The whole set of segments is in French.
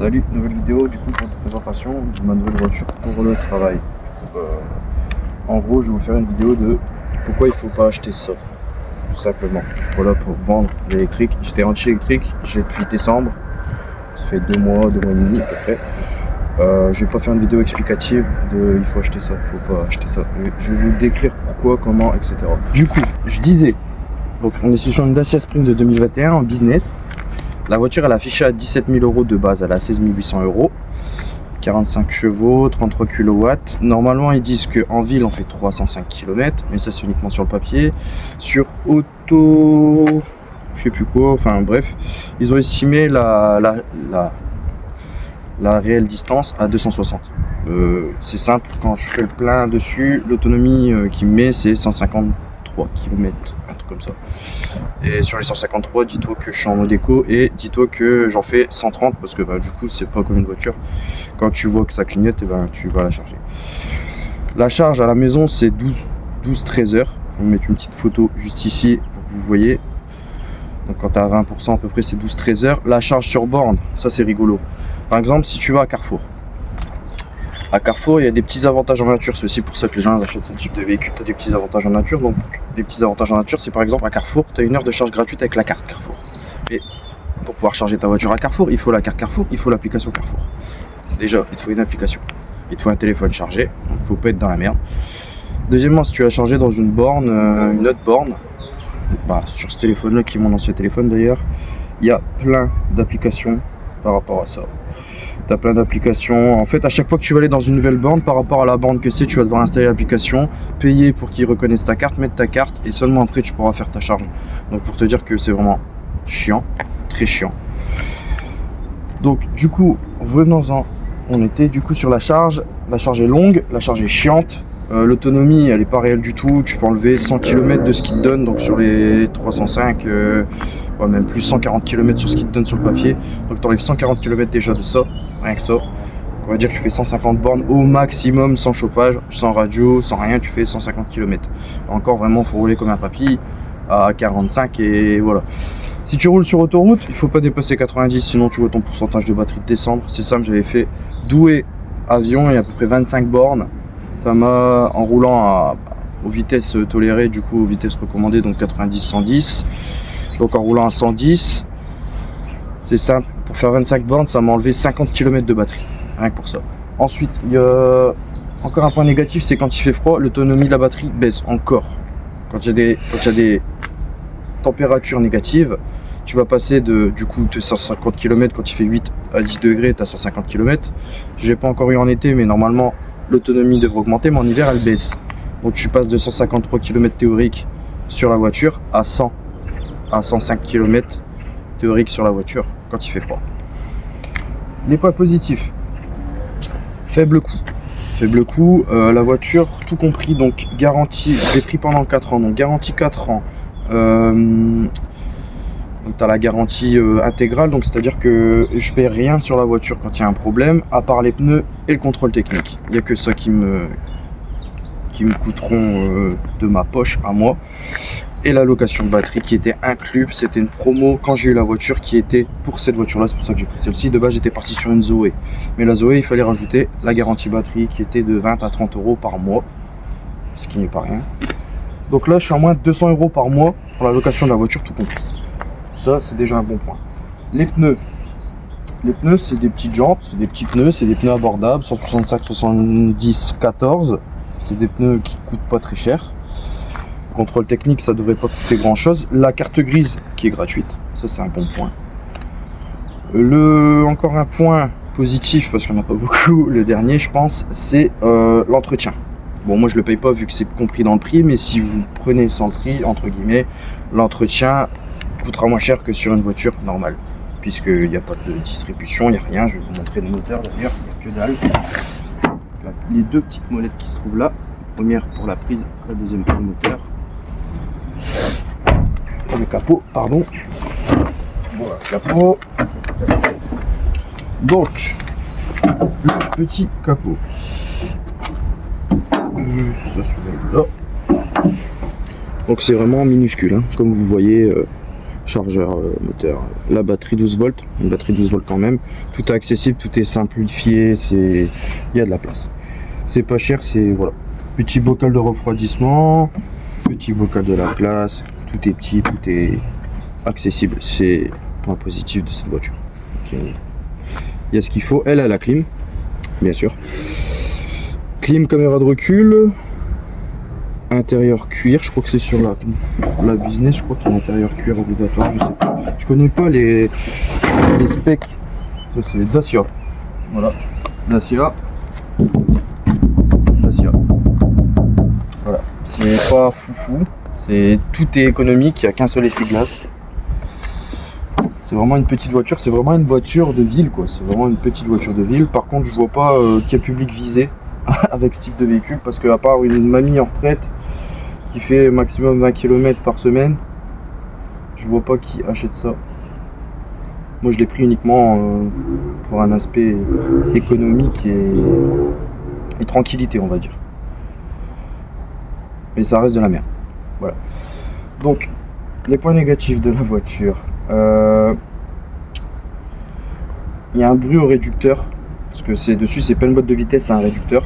Salut, nouvelle vidéo du coup pour la présentation de ma nouvelle voiture pour le travail. Du coup, en gros, je vais vous faire une vidéo de pourquoi il faut pas acheter ça, tout simplement. Je suis pas là pour vendre l'électrique. J'étais anti-électrique, j'ai depuis décembre, ça fait 2 mois et demi à peu près. Je vais pas faire une vidéo explicative de il faut acheter ça, il faut pas acheter ça. Je vais vous décrire pourquoi, comment, etc. Du coup, je disais, donc on est sur une Dacia Spring de 2021 en business. La voiture elle est affichée à 17 000 € de base, elle est à 16 800 €, 45 chevaux, 33 kW. Normalement ils disent qu'en ville on fait 305 km, mais ça c'est uniquement sur le papier. Sur auto, je sais plus quoi, enfin bref, ils ont estimé la réelle distance à 260. C'est simple, quand je fais le plein dessus, l'autonomie qu'il met c'est 153 km, un truc comme ça. Et sur les 153, dis-toi que je suis en mode éco et dis-toi que j'en fais 130 parce que du coup c'est pas comme une voiture. Quand tu vois que ça clignote, et tu vas la charger. La charge à la maison c'est 12-13 heures. On va mettre une petite photo juste ici pour que vous voyez. Donc quand tu as 20% à peu près c'est 12-13 heures. La charge sur borne, ça c'est rigolo. Par exemple si tu vas à Carrefour. À Carrefour, il y a des petits avantages en nature. C'est aussi pour ça que les gens achètent ce type de véhicule. Tu as des petits avantages en nature. Donc, des petits avantages en nature, c'est par exemple à Carrefour, tu as 1 heure de charge gratuite avec la carte Carrefour. Et pour pouvoir charger ta voiture à Carrefour, il faut la carte Carrefour, il faut l'application Carrefour. Déjà, il te faut une application. Il te faut un téléphone chargé. Donc, il ne faut pas être dans la merde. Deuxièmement, si tu as chargé dans une borne, une autre borne, sur ce téléphone-là, qui est mon ancien téléphone d'ailleurs, il y a plein d'applications par rapport à ça. Tu as plein d'applications. En fait, à chaque fois que tu vas aller dans une nouvelle borne, par rapport à la borne que c'est, tu vas devoir installer l'application, payer pour qu'ils reconnaissent ta carte, mettre ta carte, et seulement après tu pourras faire ta charge. Donc pour te dire que c'est vraiment chiant, très chiant. Donc du coup, revenons-en. On était du coup sur la charge. La charge est longue, la charge est chiante. L'autonomie, elle est pas réelle du tout. Tu peux enlever 100 km de ce qu'il te donne, donc sur les 305, même plus 140 km sur ce qu'il te donne sur le papier. Donc tu enlèves 140 km déjà de ça, rien que ça. On va dire que tu fais 150 bornes au maximum, sans chauffage, sans radio, sans rien, tu fais 150 km. Encore vraiment, faut rouler comme un papy à 45 et voilà. Si tu roules sur autoroute, il faut pas dépasser 90, sinon tu vois ton pourcentage de batterie descendre. C'est simple, j'avais fait Douai avion, il y a à peu près 25 bornes. Ça m'a, en roulant aux vitesses tolérées, du coup aux vitesses recommandées, donc 90-110. Donc en roulant à 110, c'est simple, pour faire 25 bornes, ça m'a enlevé 50 km de batterie, rien que pour ça. Ensuite, il y a encore un point négatif, c'est quand il fait froid, l'autonomie de la batterie baisse encore. Quand il y a des températures négatives, tu vas passer de 150 km, quand il fait 8 à 10 degrés, tu as 150 km. J'ai pas encore eu en été, mais normalement, l'autonomie devrait augmenter, mais en hiver, elle baisse. Donc tu passes de 153 km théoriques sur la voiture à 105 km théoriques sur la voiture quand il fait froid. Les points positifs: faible coût. Faible coût, la voiture tout compris, donc garantie, j'ai pris pendant 4 ans, donc garantie 4 ans. Donc tu as la garantie intégrale, donc c'est à dire que je paie rien sur la voiture quand il y a un problème, à part les pneus et le contrôle technique. Il n'y a que ça qui me coûteront de ma poche à moi. Et la location de batterie qui était inclus, c'était une promo quand j'ai eu la voiture qui était pour cette voiture là, c'est pour ça que j'ai pris celle-ci. De base j'étais parti sur une Zoé, mais la Zoé il fallait rajouter la garantie batterie qui était de 20 à 30 € par mois, ce qui n'est pas rien. Donc là je suis à moins de 200 € par mois pour la location de la voiture tout compris. Ça c'est déjà un bon point. Les pneus c'est des petites jantes, c'est des petits pneus, c'est des pneus abordables, 165, 70, 14. C'est des pneus qui coûtent pas très cher. Contrôle technique, ça devrait pas coûter grand chose. La carte grise qui est gratuite, ça c'est un bon point. Encore un point positif, parce qu'on n'a pas beaucoup, le dernier je pense, c'est l'entretien. Bon, moi je le paye pas vu que c'est compris dans le prix, mais si vous prenez sans le prix, entre guillemets, l'entretien coûtera moins cher que sur une voiture normale, puisqu'il n'y a pas de distribution, il n'y a rien. Je vais vous montrer le moteur d'ailleurs, il n'y a que dalle. Les deux petites molettes qui se trouvent là, la première pour la prise, la deuxième pour le moteur. Et le capot, pardon. Voilà, le capot. Donc, le petit capot. Ça se met là. Donc c'est vraiment minuscule, hein. Comme vous voyez, chargeur moteur, la batterie 12 volts, une batterie 12 volts quand même. Tout est accessible, tout est simplifié, il y a de la place. C'est pas cher, c'est voilà. Petit bocal de refroidissement, petit bocal de la place, tout est petit, tout est accessible. C'est le point positif de cette voiture. Okay. Il y a ce qu'il faut. Elle a la clim, bien sûr. Clim, caméra de recul. Intérieur cuir, je crois que c'est sur la business, je crois qu'il y a un intérieur cuir obligatoire, je sais pas. Je connais pas les specs. Ça c'est Dacia. Voilà. Dacia. Voilà. C'est pas foufou. Tout est économique, il n'y a qu'un seul essuie-glace. C'est vraiment une petite voiture, c'est vraiment une voiture de ville quoi. C'est vraiment une petite voiture de ville. Par contre je vois pas quel public visé avec ce type de véhicule, parce que à part une mamie en retraite qui fait maximum 20 km par semaine, je vois pas qui achète ça. Moi je l'ai pris uniquement pour un aspect économique et tranquillité on va dire. Mais ça reste de la merde. Voilà. Donc les points négatifs de la voiture. Il y a un bruit au réducteur, parce que c'est pas une boîte de vitesse, c'est un réducteur.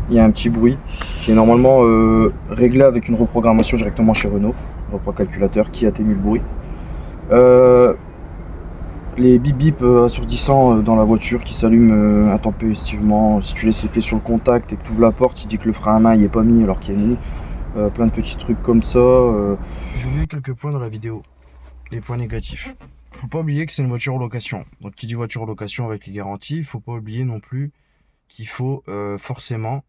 Il y a un petit bruit qui est normalement réglé avec une reprogrammation directement chez Renault, repro-calculateur qui atténue le bruit. Les bip bip assourdissants dans la voiture qui s'allument intempestivement. Si tu laisses les clés sur le contact et que tu ouvres la porte, il dit que le frein à main il est pas mis alors qu'il est mis. Plein de petits trucs comme ça. J'ai oublié quelques points dans la vidéo. Les points négatifs. Faut pas oublier que c'est une voiture en location. Donc qui dit voiture en location avec les garanties, faut pas oublier non plus qu'il faut forcément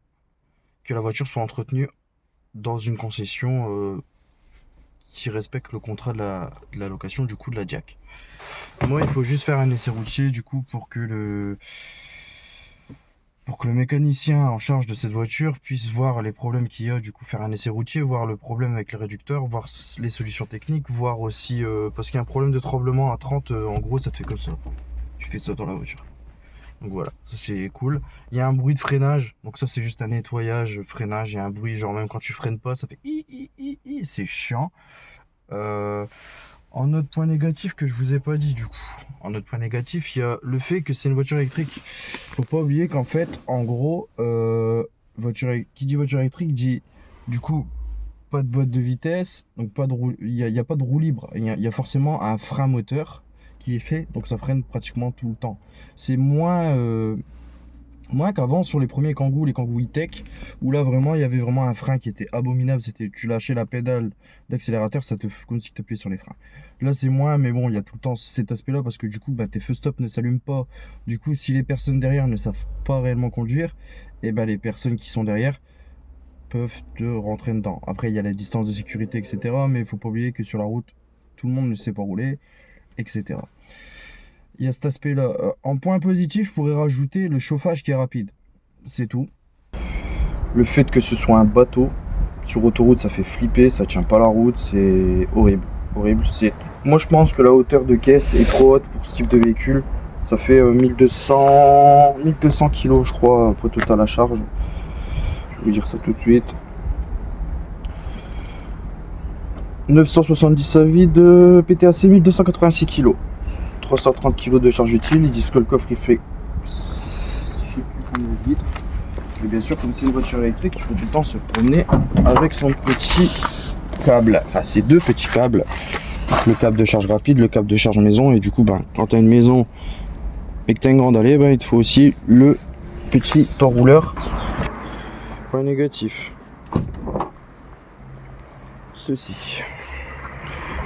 que la voiture soit entretenue dans une concession qui respecte le contrat de la location, du coup de la Jack. Moi il faut juste faire un essai routier du coup pour que le mécanicien en charge de cette voiture puisse voir les problèmes qu'il y a, du coup faire un essai routier, voir le problème avec le réducteur, voir les solutions techniques, voir aussi parce qu'il y a un problème de tremblement à 30, en gros ça te fait comme ça, tu fais ça dans la voiture. Donc voilà, ça c'est cool. Il y a un bruit de freinage, donc ça c'est juste un nettoyage, freinage, il y a un bruit genre même quand tu freines pas ça fait c'est chiant. En autre point négatif que je vous ai pas dit du coup, en autre point négatif, il y a le fait que c'est une voiture électrique. Faut pas oublier qu'en fait, en gros, qui dit voiture électrique dit du coup pas de boîte de vitesse, donc pas de roue, il y a pas de roue libre. Il y a forcément un frein moteur qui est fait, donc ça freine pratiquement tout le temps. C'est moins qu'avant sur les premiers Kangoo, les Kangoo E-Tech, où là vraiment il y avait vraiment un frein qui était abominable. C'était tu lâchais la pédale d'accélérateur, ça te comme si tu appuyais sur les freins. Là c'est moins, mais bon, il y a tout le temps cet aspect là parce que du coup bah, tes feux stop ne s'allument pas. Du coup si les personnes derrière ne savent pas réellement conduire, et ben les personnes qui sont derrière peuvent te rentrer dedans. Après il y a la distance de sécurité etc, mais il faut pas oublier que sur la route tout le monde ne sait pas rouler etc. Il y a cet aspect là. En point positif, je pourrais rajouter le chauffage qui est rapide. C'est tout. Le fait que ce soit un bateau sur autoroute, ça fait flipper, ça tient pas la route, c'est horrible. Horrible. Moi je pense que la hauteur de caisse est trop haute pour ce type de véhicule. Ça fait 1200 kg je crois, poids total à charge. Je vais vous dire ça tout de suite. 970 à vide, PTAC 1286 kg. 330 kg de charge utile. Ils disent que le coffre il fait je sais plus combien de litres. Mais bien sûr, comme c'est une voiture électrique, il faut tout le temps se promener avec son petit câble, enfin ces deux petits câbles, le câble de charge rapide, le câble de charge maison. Et du coup ben, quand tu as une maison et que tu as une grande allée, ben, il te faut aussi le petit enrouleur. Point négatif, ceci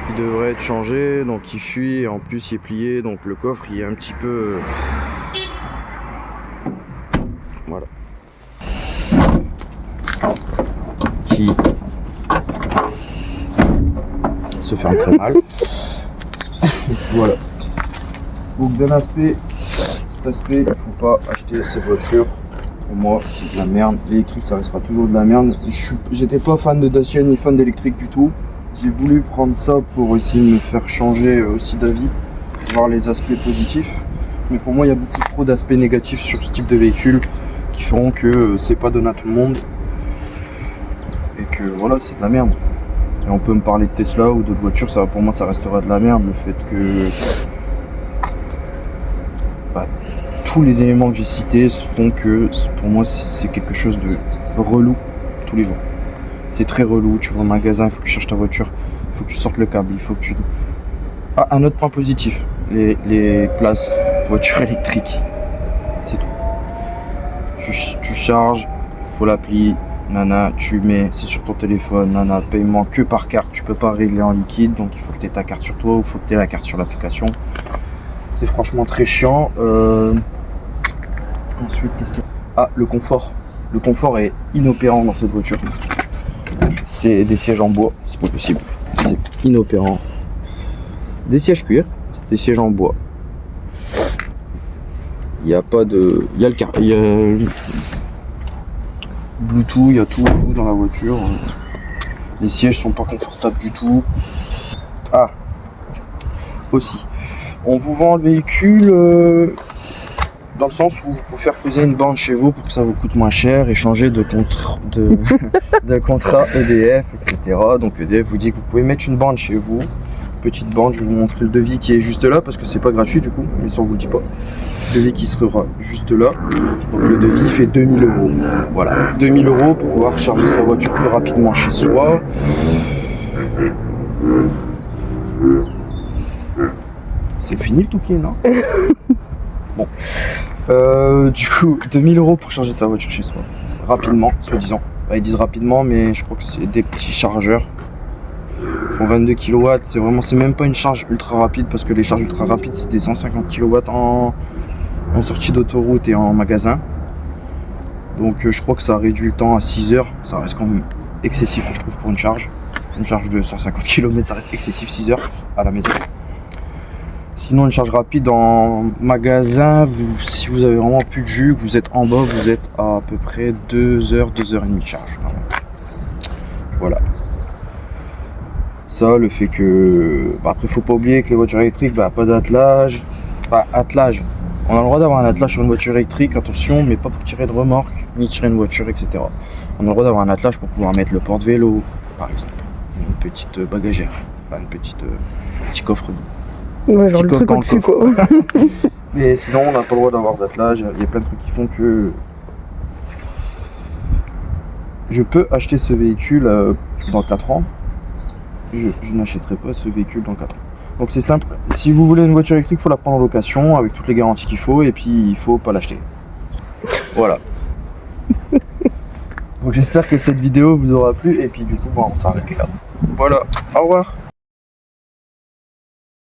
il devrait être changé, donc il fuit et en plus il est plié, donc le coffre il est un petit peu voilà, qui se ferme très mal. Voilà, donc d'un aspect, cet aspect, il faut pas acheter cette voiture. Pour moi c'est de la merde, l'électrique ça restera toujours de la merde. J'étais pas fan de Dacia ni fan d'électrique du tout. J'ai voulu prendre ça pour essayer de me faire changer aussi d'avis, voir les aspects positifs. Mais pour moi, il y a beaucoup trop d'aspects négatifs sur ce type de véhicule qui feront que c'est pas donné à tout le monde. Et que voilà, c'est de la merde. Et on peut me parler de Tesla ou d'autres voitures, ça pour moi ça restera de la merde, le fait que tous les éléments que j'ai cités font que pour moi c'est quelque chose de relou tous les jours. C'est très relou, tu vas au magasin, il faut que tu cherches ta voiture, il faut que tu sortes le câble, il faut que tu... Ah, un autre point positif, les places voiture électrique, c'est tout. Tu charges, il faut l'appli, nana, tu mets, c'est sur ton téléphone, nana, paiement que par carte, tu peux pas régler en liquide, donc il faut que tu aies ta carte sur toi ou il faut que tu aies la carte sur l'application. C'est franchement très chiant. Ensuite, qu'est-ce qu'il y a ? Ah, le confort. Le confort est inopérant dans cette voiture. C'est des sièges en bois, c'est pas possible. C'est inopérant. Des sièges cuir, des sièges en bois. Il n'y a pas de... Il y a le Bluetooth, il y a tout dans la voiture. Les sièges sont pas confortables du tout. Ah, aussi. On vous vend le véhicule dans le sens où vous pouvez faire poser une bande chez vous pour que ça vous coûte moins cher et changer de contrat EDF, etc. Donc EDF vous dit que vous pouvez mettre une bande chez vous. Petite bande, je vais vous montrer le devis qui est juste là parce que c'est pas gratuit du coup, mais ça on vous le dit pas. Le devis qui sera juste là. Donc le devis fait 2000 €. Voilà, 2000 € pour pouvoir charger sa voiture plus rapidement chez soi. C'est fini le touquet, non? Bon. Du coup, 2000 € pour charger sa voiture chez soi. Rapidement, soi-disant. Ils disent rapidement, mais je crois que c'est des petits chargeurs. Ils font 22 kW. C'est même pas une charge ultra rapide parce que les charges ultra rapides, c'est des 150 kW en sortie d'autoroute et en magasin. Donc je crois que ça réduit le temps à 6 heures. Ça reste quand même excessif, je trouve, pour une charge. Une charge de 150 km, ça reste excessif, 6 heures à la maison. Sinon, une charge rapide en magasin, si vous avez vraiment plus de jus, que vous êtes en bas, vous êtes à peu près 2 heures, 2 heures et demie de charge. Voilà. Ça, le fait que... après, faut pas oublier que les voitures électriques, pas d'attelage. Attelage. On a le droit d'avoir un attelage sur une voiture électrique, attention, mais pas pour tirer de remorque, ni tirer une voiture, etc. On a le droit d'avoir un attelage pour pouvoir mettre le porte-vélo, par exemple. Une petite bagagère. Pas une petite... petit coffre. Ouais, genre le truc au-dessus, quoi. Mais sinon, on n'a pas le droit d'avoir d'attelage. Il y a plein de trucs qui font que je peux acheter ce véhicule dans 4 ans. Je n'achèterai pas ce véhicule dans 4 ans. Donc c'est simple. Si vous voulez une voiture électrique, il faut la prendre en location avec toutes les garanties qu'il faut. Et puis, il faut pas l'acheter. Voilà. Donc j'espère que cette vidéo vous aura plu. Et puis du coup, on s'arrête là. Voilà. Au revoir.